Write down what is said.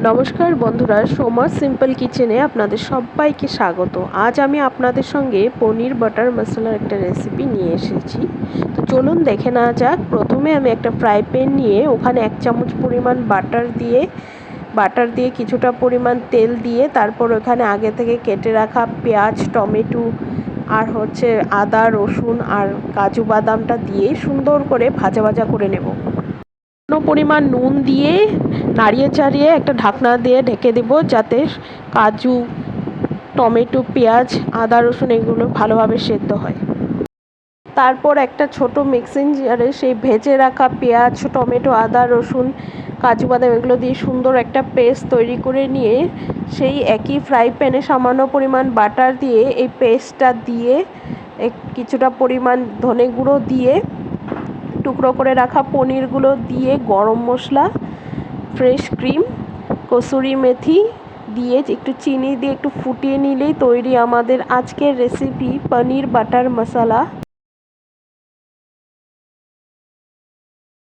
নমস্কার বন্ধুরা, সোমার সিম্পল কিচেনে আপনাদের সবাইকে স্বাগত। আজ আমি আপনাদের সঙ্গে পনির বাটার মশলার একটা রেসিপি নিয়ে এসেছি। তো চলুন দেখে নেওয়া যাক। প্রথমে আমি একটা ফ্রাই প্যান নিয়ে ওখানে 1 চামচ পরিমাণ বাটার দিয়ে কিছুটা পরিমাণ তেল দিয়ে তারপর ওখানে আগে থেকে কেটে রাখা পেঁয়াজ, টমেটো আর আদা, রসুন আর কাজু বাদামটা দিয়ে সুন্দর করে ভাজা করে নেব। পরিমাণ নুন দিয়ে নাড়িয়ে চাড়িয়ে একটা ঢাকনা দিয়ে ঢেকে দেব, যাতে কাজু, টমেটো, পেঁয়াজ, আদা, রসুন এগুলো ভালোভাবে সেদ্ধ হয়। তারপর একটা ছোট মিক্সিং জারে সেই ভেজে রাখা পেঁয়াজ, টমেটো, আদা, রসুন, কাজু বাদাম এগুলো দিয়ে সুন্দর একটা পেস্ট তৈরি করে নিয়ে সেই একই ফ্রাই প্যানে সামান্য পরিমাণ বাটার দিয়ে এই পেস্টটা দিয়ে কিছুটা পরিমাণ ধনে গুঁড়ো দিয়ে টুকরো করে রাখা পনিরগুলো দিয়ে গরম মশলা, ফ্রেশ ক্রিম, কসুরি মেথি দিয়ে একটু চিনি দিয়ে একটু ফুটিয়ে নিলেই তৈরি আমাদের আজকের রেসিপি পনির বাটার মশলা।